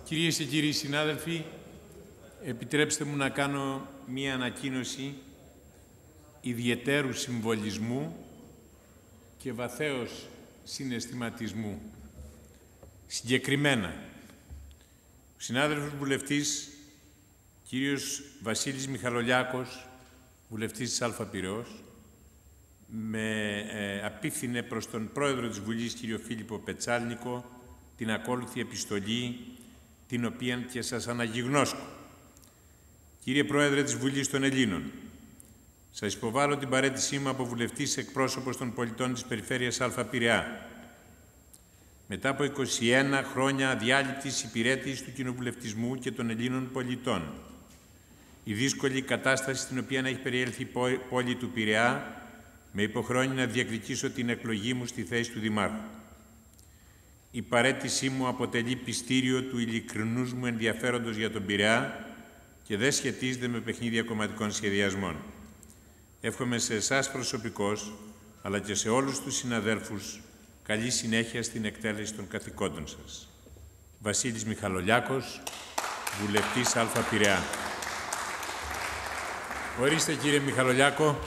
Κυρίες και κύριοι συνάδελφοι, επιτρέψτε μου να κάνω μία ανακοίνωση ιδιαιτέρου συμβολισμού και βαθέως συναισθηματισμού. Συγκεκριμένα, ο συνάδελφος βουλευτής κύριος Βασίλης Μιχαλολιάκος, βουλευτής της ΑΛΦΑ Πειραιώς, με απίφθινε προς τον πρόεδρο της Βουλής, κύριο Φίλιππο Πετσάλνικο, την ακόλουθη επιστολή, την οποία και σας αναγιγνώσκω. Κύριε Πρόεδρε της Βουλής των Ελλήνων, σας υποβάλλω την παραίτησή μου από βουλευτής εκπρόσωπος των πολιτών της Περιφέρειας Α Πειραιά. Μετά από 21 χρόνια αδιάλειπτης υπηρέτησης του κοινοβουλευτισμού και των Ελλήνων πολιτών, η δύσκολη κατάσταση στην οποία έχει περιέλθει η πόλη του Πειραιά με υποχρεώνει να διεκδικήσω την εκλογή μου στη θέση του Δημάρχου. Η παραίτησή μου αποτελεί πιστήριο του ειλικρινούς μου ενδιαφέροντος για τον Πειραιά και δεν σχετίζεται με παιχνίδια κομματικών σχεδιασμών. Εύχομαι σε εσάς προσωπικώς, αλλά και σε όλους τους συναδέλφους, καλή συνέχεια στην εκτέλεση των καθηκόντων σας. Βασίλης Μιχαλολιάκος, βουλευτής Α Πειραιά. Ορίστε, κύριε Μιχαλολιάκο,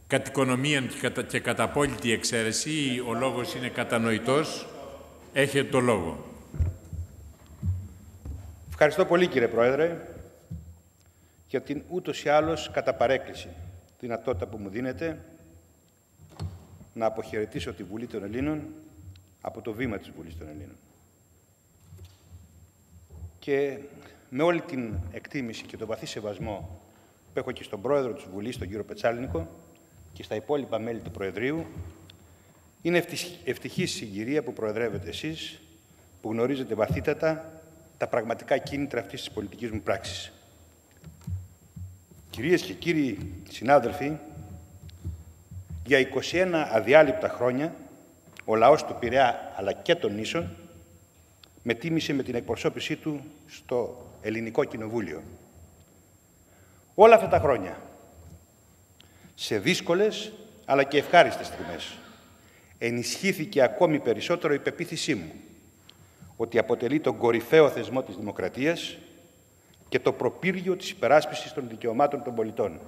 κατ' οικονομίαν και κατά απόλυτη εξαίρεση, ο λόγος είναι κατανοητός. Έχετε το λόγο. Ευχαριστώ πολύ, κύριε Πρόεδρε, για την ούτως ή άλλως κατά παρέκκληση δυνατότητα που μου δίνετε να αποχαιρετήσω τη Βουλή των Ελλήνων από το βήμα της Βουλής των Ελλήνων. Και με όλη την εκτίμηση και τον βαθύ σεβασμό που έχω και στον Πρόεδρο της Βουλής, τον κύριο Πετσάλνικο, και στα υπόλοιπα μέλη του Προεδρείου, είναι ευτυχής συγκυρία που προεδρεύετε εσείς, που γνωρίζετε βαθύτατα τα πραγματικά κίνητρα αυτής της πολιτικής μου πράξης. Κυρίες και κύριοι συνάδελφοι, για 21 αδιάλειπτα χρόνια ο λαός του Πειραιά αλλά και των νήσων με τίμησε με την εκπροσώπησή του στο Ελληνικό Κοινοβούλιο. Όλα αυτά τα χρόνια, σε δύσκολες αλλά και ευχάριστες στιγμές, ενισχύθηκε ακόμη περισσότερο η πεποίθησή μου ότι αποτελεί τον κορυφαίο θεσμό της δημοκρατίας και το προπύργιο της υπεράσπισης των δικαιωμάτων των πολιτών.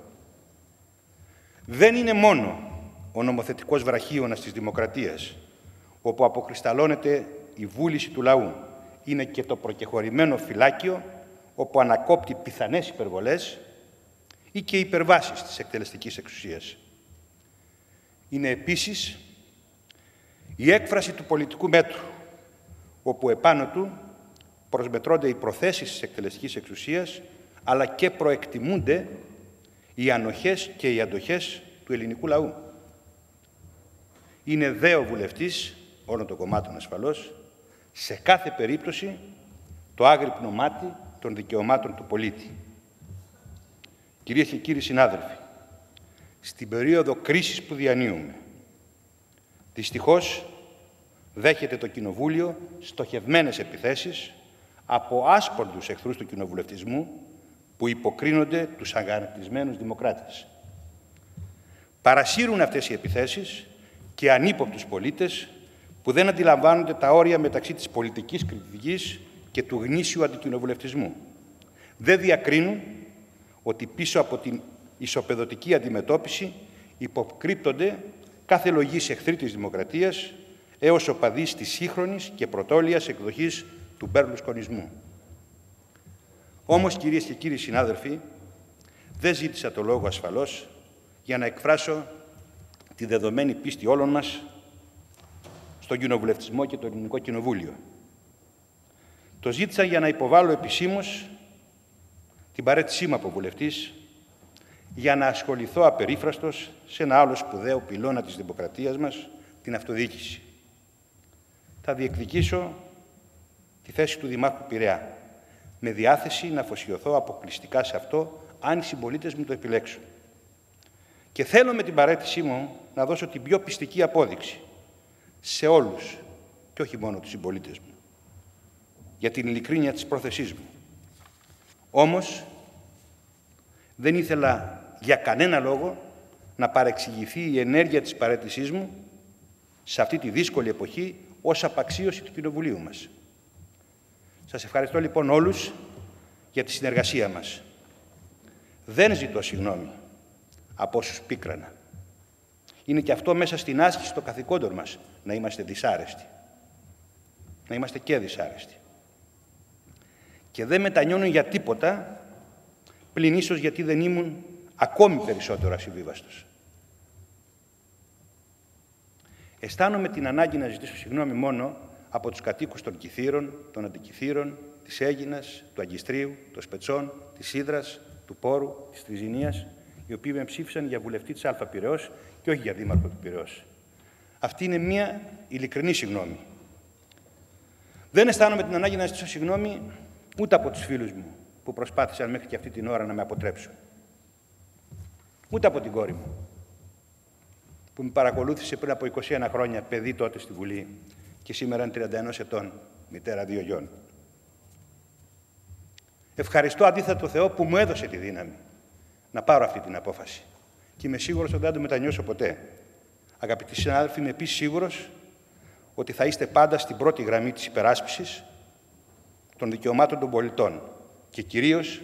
Δεν είναι μόνο ο νομοθετικός βραχίωνας της δημοκρατίας, όπου αποκρισταλώνεται η βούληση του λαού. Είναι και το προκεχωρημένο φυλάκιο, όπου ανακόπτει πιθανές υπερβολές ή και υπερβάσεις της εκτελεστικής εξουσίας. Είναι επίσης η έκφραση του πολιτικού μέτρου, όπου επάνω του προσμετρώνται οι προθέσεις της εκτελεστικής εξουσίας, αλλά και προεκτιμούνται οι ανοχές και οι αντοχές του ελληνικού λαού. Είναι δέο βουλευτής, όλων των κομμάτων ασφαλώς, σε κάθε περίπτωση το άγρυπνο μάτι των δικαιωμάτων του πολίτη. Κυρίες και κύριοι συνάδελφοι, στην περίοδο κρίσης που διανύουμε, δυστυχώς δέχεται το Κοινοβούλιο στοχευμένες επιθέσεις από άσπορδους εχθρούς του κοινοβουλευτισμού που υποκρίνονται τους αγανακτισμένους δημοκράτες. Παρασύρουν αυτές οι επιθέσεις και ανύποπτους πολίτες που δεν αντιλαμβάνονται τα όρια μεταξύ της πολιτικής κριτικής και του γνήσιου αντικοινοβουλευτισμού. Δεν διακρίνουν ότι πίσω από την ισοπεδωτική αντιμετώπιση υποκρύπτονται κάθε λογής εχθροί της δημοκρατίας έως οπαδείς της σύγχρονης και πρωτόλιας εκδοχής του μπερλουσκονισμού. Όμως, κυρίες και κύριοι συνάδελφοι, δεν ζήτησα το λόγο ασφαλώς για να εκφράσω τη δεδομένη πίστη όλων μας στον κοινοβουλευτισμό και το Ελληνικό Κοινοβούλιο. Το ζήτησα για να υποβάλω επισήμως την παραίτησή μου από βουλευτής για να ασχοληθώ απερίφραστος σε ένα άλλο σπουδαίο πυλώνα της δημοκρατίας μας, την αυτοδιοίκηση. Θα διεκδικήσω τη θέση του Δημάρχου Πειραιά, με διάθεση να αφοσιωθώ αποκλειστικά σε αυτό, αν οι συμπολίτες μου το επιλέξουν. Και θέλω με την παραίτησή μου να δώσω την πιο πιστική απόδειξη σε όλους, και όχι μόνο τους συμπολίτες μου, για την ειλικρίνεια της πρόθεσής μου. Όμως, δεν ήθελα για κανένα λόγο να παρεξηγηθεί η ενέργεια της παραίτησής μου σε αυτή τη δύσκολη εποχή ως απαξίωση του Κοινοβουλίου μας. Σας ευχαριστώ λοιπόν όλους για τη συνεργασία μας. Δεν ζητώ συγγνώμη από όσους πίκρανα. Είναι και αυτό μέσα στην άσκηση των καθηκόντων μας, να είμαστε δυσάρεστοι. Να είμαστε και δυσάρεστοι. Και δεν μετανιώνω για τίποτα, πλην ίσως γιατί δεν ήμουν ακόμη περισσότερο ασυμβίβαστος. Αισθάνομαι την ανάγκη να ζητήσω συγγνώμη μόνο από τους κατοίκους των Κηθήρων, των Αντικηθήρων, της Αίγινας, του Αγκιστρίου, των Σπετσών, της Ύδρας, του Πόρου, της Τριζηνίας, οι οποίοι με ψήφισαν για βουλευτή της Α Πειραιώς και όχι για δήμαρχο του Πειραιώς. Αυτή είναι μια ειλικρινή συγγνώμη. Δεν αισθάνομαι την ανάγκη να ζητήσω συγγνώμη ούτε από τους φίλους μου που προσπάθησαν μέχρι και αυτή την ώρα να με αποτρέψουν. Ούτε από την κόρη μου, που με παρακολούθησε πριν από 21 χρόνια, παιδί τότε στη Βουλή και σήμερα είναι 31 ετών, μητέρα 2 γιών. Ευχαριστώ αντίθετα τον Θεό που μου έδωσε τη δύναμη να πάρω αυτή την απόφαση. Και είμαι σίγουρος ότι δεν το μετανιώσω ποτέ. Αγαπητοί συνάδελφοι, είμαι επίσης σίγουρος ότι θα είστε πάντα στην πρώτη γραμμή της υπεράσπισης των δικαιωμάτων των πολιτών και κυρίως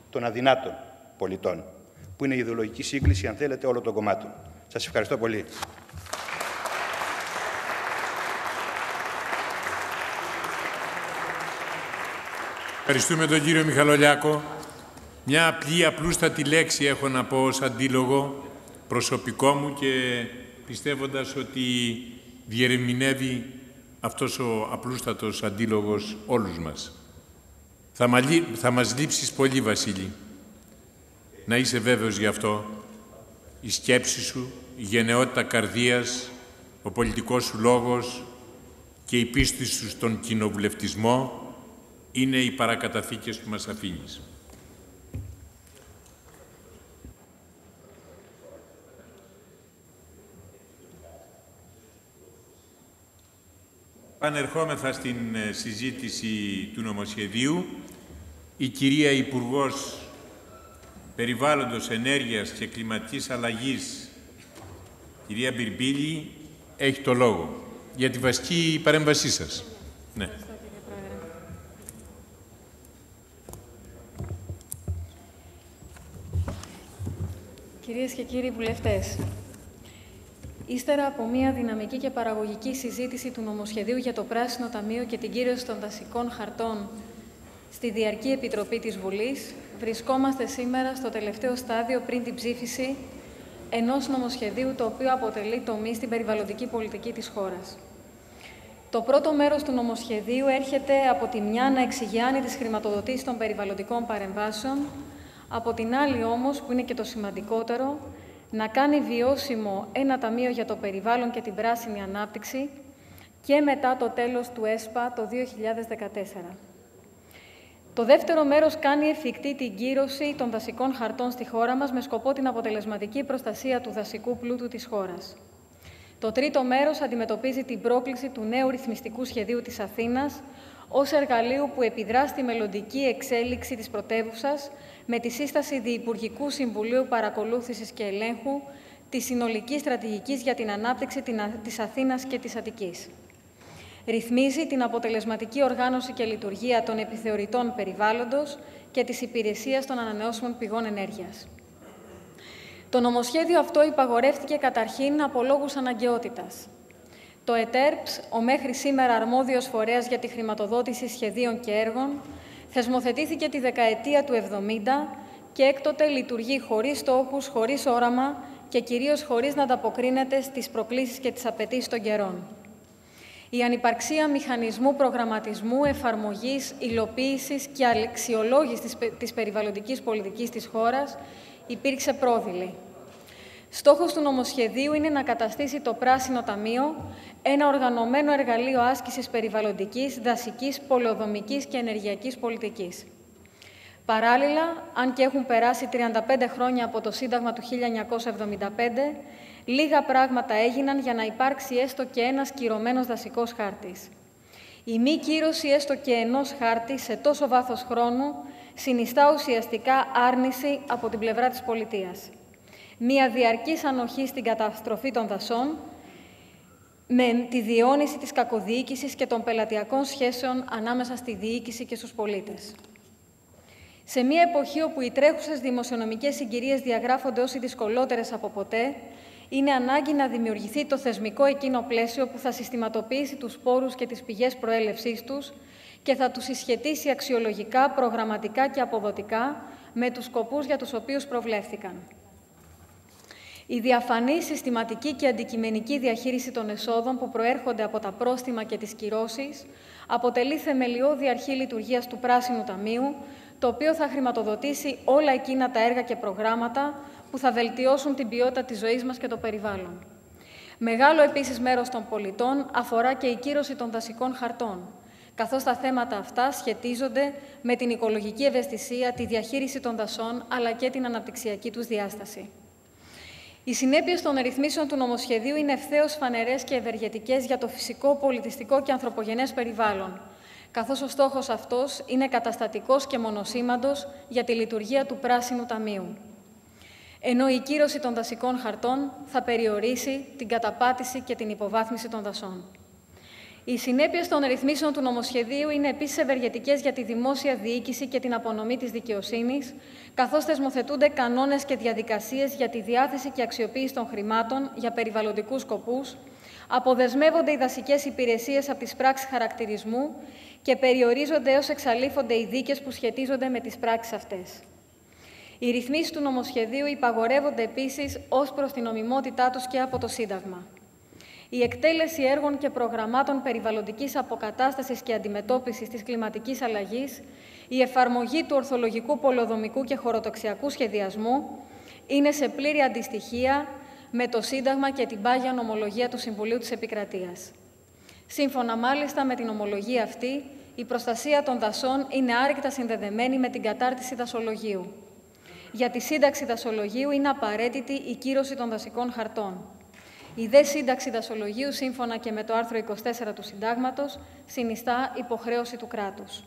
των αδυνάτων πολιτών, που είναι η ιδεολογική σύγκληση, αν θέλετε, όλων των κομμάτων. Σας ευχαριστώ πολύ. Ευχαριστούμε τον κύριο Μιχαλολιάκο. Μια απλή, απλούστατη λέξη έχω να πω ως αντίλογο προσωπικό μου και πιστεύοντας ότι διερμηνεύει αυτός ο απλούστατος αντίλογος όλους μας. Θα μας λείψεις πολύ, Βασίλη. Να είσαι βέβαιος γι' αυτό. Η σκέψη σου, η γενναιότητα καρδίας, ο πολιτικός σου λόγος και η πίστη σου στον κοινοβουλευτισμό είναι οι παρακαταθήκες που μας αφήνεις. Πανερχόμεθα στην συζήτηση του νομοσχεδίου. Η κυρία Υπουργός Περιβάλλοντος, Ενέργειας και Κλιματικής Αλλαγής, κυρία Μπιρμπίλη, έχει το λόγο για τη βασική παρέμβασή σας. Ναι. Κυρίες και κύριοι βουλευτές, ύστερα από μια δυναμική και παραγωγική συζήτηση του νομοσχεδίου για το Πράσινο Ταμείο και την κύρωση των δασικών χαρτών στη Διαρκή Επιτροπή της Βουλής, βρισκόμαστε σήμερα στο τελευταίο στάδιο πριν την ψήφιση ενός νομοσχεδίου το οποίο αποτελεί τομή στην περιβαλλοντική πολιτική της χώρας. Το πρώτο μέρος του νομοσχεδίου έρχεται από τη μια να εξηγιάνει τις χρηματοδοτήσεις των περιβαλλοντικών παρεμβάσεων, από την άλλη όμως, που είναι και το σημαντικότερο, να κάνει βιώσιμο ένα ταμείο για το περιβάλλον και την πράσινη ανάπτυξη και μετά το τέλος του ΕΣΠΑ το 2014. Το δεύτερο μέρος κάνει εφικτή την κύρωση των δασικών χαρτών στη χώρα μας με σκοπό την αποτελεσματική προστασία του δασικού πλούτου της χώρας. Το τρίτο μέρος αντιμετωπίζει την πρόκληση του νέου ρυθμιστικού σχεδίου της Αθήνας ως εργαλείου που επιδρά στη μελλοντική εξέλιξη της πρωτεύουσας με τη σύσταση Διυπουργικού Συμβουλίου Παρακολούθησης και Ελέγχου της συνολικής στρατηγικής για την ανάπτυξη της Αθήνας και της Αττικής. Ρυθμίζει την αποτελεσματική οργάνωση και λειτουργία των επιθεωρητών περιβάλλοντος και της υπηρεσίας των ανανεώσιμων πηγών ενέργειας. Το νομοσχέδιο αυτό υπαγορεύτηκε καταρχήν από λόγους αναγκαιότητας. Το ΕΤΕΡΠΣ, ο μέχρι σήμερα αρμόδιος φορέας για τη χρηματοδότηση σχεδίων και έργων, θεσμοθετήθηκε τη δεκαετία του 70 και έκτοτε λειτουργεί χωρίς στόχους, χωρίς όραμα και κυρίως χωρίς να ανταποκρίνεται στις προκλήσεις και τις απαιτήσεις των καιρών. Η ανυπαρξία μηχανισμού προγραμματισμού, εφαρμογής, υλοποίησης και αξιολόγησης της περιβαλλοντικής πολιτικής της χώρας υπήρξε πρόδειλη. Στόχος του νομοσχεδίου είναι να καταστήσει το Πράσινο Ταμείο ένα οργανωμένο εργαλείο άσκησης περιβαλλοντικής, δασικής, πολεοδομικής και ενεργειακής πολιτικής. Παράλληλα, αν και έχουν περάσει 35 χρόνια από το Σύνταγμα του 1975, λίγα πράγματα έγιναν για να υπάρξει έστω και ένας κυρωμένος δασικός χάρτης. Η μη κύρωση έστω και ενός χάρτη σε τόσο βάθος χρόνου συνιστά ουσιαστικά άρνηση από την πλευρά της πολιτείας. Μία διαρκής ανοχή στην καταστροφή των δασών, με τη διαιώνιση της κακοδιοίκησης και των πελατειακών σχέσεων ανάμεσα στη διοίκηση και στους πολίτες. Σε μια εποχή όπου οι τρέχουσες δημοσιονομικές συγκυρίες διαγράφονται ως οι δυσκολότερες από ποτέ, είναι ανάγκη να δημιουργηθεί το θεσμικό εκείνο πλαίσιο που θα συστηματοποιήσει τους πόρους και τις πηγές προέλευσής τους και θα τους συσχετίσει αξιολογικά, προγραμματικά και αποδοτικά με τους σκοπούς για τους οποίους προβλέφθηκαν. Η διαφανή, συστηματική και αντικειμενική διαχείριση των εσόδων που προέρχονται από τα πρόστιμα και τις κυρώσεις αποτελεί θεμελιώδη αρχή λειτουργίας του Πράσινου Ταμείου, το οποίο θα χρηματοδοτήσει όλα εκείνα τα έργα και προγράμματα που θα βελτιώσουν την ποιότητα της ζωής μας και το περιβάλλον. Μεγάλο επίσης μέρος των πολιτών αφορά και η κύρωση των δασικών χαρτών, καθώς τα θέματα αυτά σχετίζονται με την οικολογική ευαισθησία, τη διαχείριση των δασών, αλλά και την αναπτυξιακή τους διάσταση. Οι συνέπειες των ρυθμίσεων του νομοσχεδίου είναι ευθέως φανερές και ευεργετικές για το φυσικό, πολιτιστικό και ανθρωπογενές περιβάλλον, καθώς ο στόχος αυτός είναι καταστατικός και μονοσήμαντος για τη λειτουργία του Πράσινου Ταμείου. Ενώ η κύρωση των δασικών χαρτών θα περιορίσει την καταπάτηση και την υποβάθμιση των δασών. Οι συνέπειες των ρυθμίσεων του νομοσχεδίου είναι επίσης ευεργετικές για τη δημόσια διοίκηση και την απονομή της δικαιοσύνης, καθώς θεσμοθετούνται κανόνες και διαδικασίες για τη διάθεση και αξιοποίηση των χρημάτων για περιβαλλοντικούς σκοπούς, αποδεσμεύονται οι δασικές υπηρεσίες από τις πράξεις χαρακτηρισμού και περιορίζονται έως εξαλείφονται οι δίκες που σχετίζονται με τις πράξεις αυτές. Οι ρυθμίσεις του νομοσχεδίου υπαγορεύονται επίσης ως προς την νομιμότητά τους και από το Σύνταγμα. Η εκτέλεση έργων και προγραμμάτων περιβαλλοντικής αποκατάστασης και αντιμετώπισης της κλιματικής αλλαγής, η εφαρμογή του ορθολογικού, πολεοδομικού και χωροταξιακού σχεδιασμού είναι σε πλήρη αντιστοιχεία με το Σύνταγμα και την πάγια νομολογία του Συμβουλίου της Επικρατείας. Σύμφωνα μάλιστα με την ομολογία αυτή, η προστασία των δασών είναι άρρηκτα συνδεδεμένη με την κατάρτιση δασολογίου. Για τη σύνταξη δασολογίου είναι απαραίτητη η κύρωση των δασικών χαρτών. Η δε σύνταξη δασολογίου, σύμφωνα και με το άρθρο 24 του Συντάγματος, συνιστά υποχρέωση του κράτους.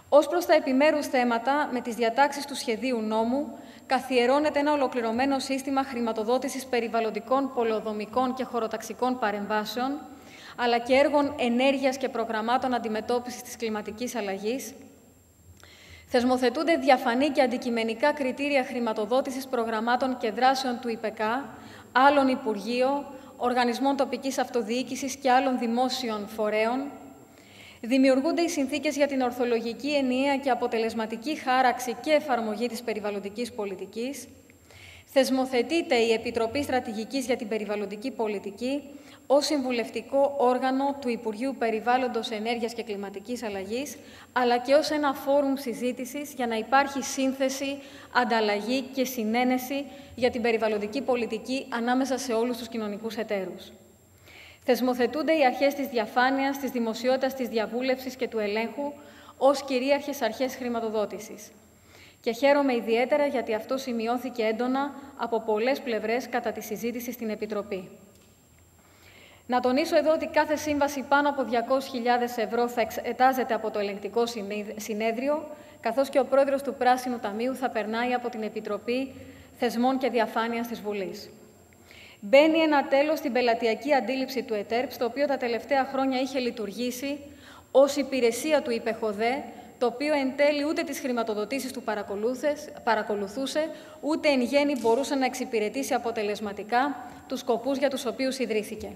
Ως προς τα επιμέρους θέματα, με τις διατάξεις του σχεδίου νόμου, καθιερώνεται ένα ολοκληρωμένο σύστημα χρηματοδότησης περιβαλλοντικών, πολεοδομικών και χωροταξικών παρεμβάσεων, αλλά και έργων ενέργειας και προγραμμάτων αντιμετώπισης της κλιματικής αλλαγής. Θεσμοθετούνται διαφανή και αντικειμενικά κριτήρια χρηματοδότησης προγραμμάτων και δράσεων του ΙΠΕΚΑ, άλλων Υπουργείων, οργανισμών τοπικής αυτοδιοίκησης και άλλων δημόσιων φορέων. Δημιουργούνται οι συνθήκες για την ορθολογική, ενιαία και αποτελεσματική χάραξη και εφαρμογή της περιβαλλοντικής πολιτικής. Θεσμοθετείται η Επιτροπή Στρατηγικής για την Περιβαλλοντική Πολιτική ως συμβουλευτικό όργανο του Υπουργείου Περιβάλλοντος, Ενέργειας και Κλιματικής Αλλαγής, αλλά και ως ένα φόρουμ συζήτησης για να υπάρχει σύνθεση, ανταλλαγή και συνένεση για την περιβαλλοντική πολιτική ανάμεσα σε όλους τους κοινωνικούς εταίρους. Θεσμοθετούνται οι αρχές της διαφάνειας, της δημοσιότητας, της διαβούλευσης και του ελέγχου ως κυρίαρχες αρχές χρηματοδότησης. Και χαίρομαι ιδιαίτερα γιατί αυτό σημειώθηκε έντονα από πολλές πλευρές κατά τη συζήτηση στην Επιτροπή. Να τονίσω εδώ ότι κάθε σύμβαση πάνω από 200.000 ευρώ θα εξετάζεται από το Ελεγκτικό Συνέδριο, καθώς και ο πρόεδρος του Πράσινου Ταμείου θα περνάει από την Επιτροπή Θεσμών και Διαφάνειας της Βουλής. Μπαίνει ένα τέλος στην πελατειακή αντίληψη του ΕΤΕΡΠ, στο οποίο τα τελευταία χρόνια είχε λειτουργήσει ως υπηρεσία του ΥΠΕΧΟΔΕ, το οποίο εν τέλει ούτε τις χρηματοδοτήσεις του παρακολουθούσε, ούτε εν γέννη μπορούσε να εξυπηρετήσει αποτελεσματικά τους σκοπούς για τους οποίους ιδρύθηκε.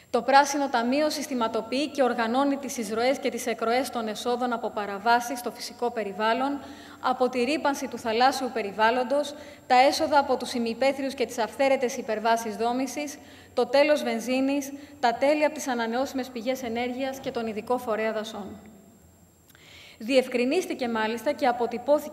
Το Πράσινο Ταμείο συστηματοποιεί και οργανώνει τις εισρωές και τις εκροές των εσόδων από παραβάσεις στο φυσικό περιβάλλον, από τη ρύπανση του θαλάσσιου περιβάλλοντος, τα έσοδα από τους ημιυπαίθριους και τις αυθαίρετες υπερβάσεις δόμησης, το τέλος βενζίνης, τα τέλη από τις ανανεώσιμες πηγές ενέργειας και τον ειδικό φορέα δασών. Διευκρινίστηκε μάλιστα και αποτυπώθηκε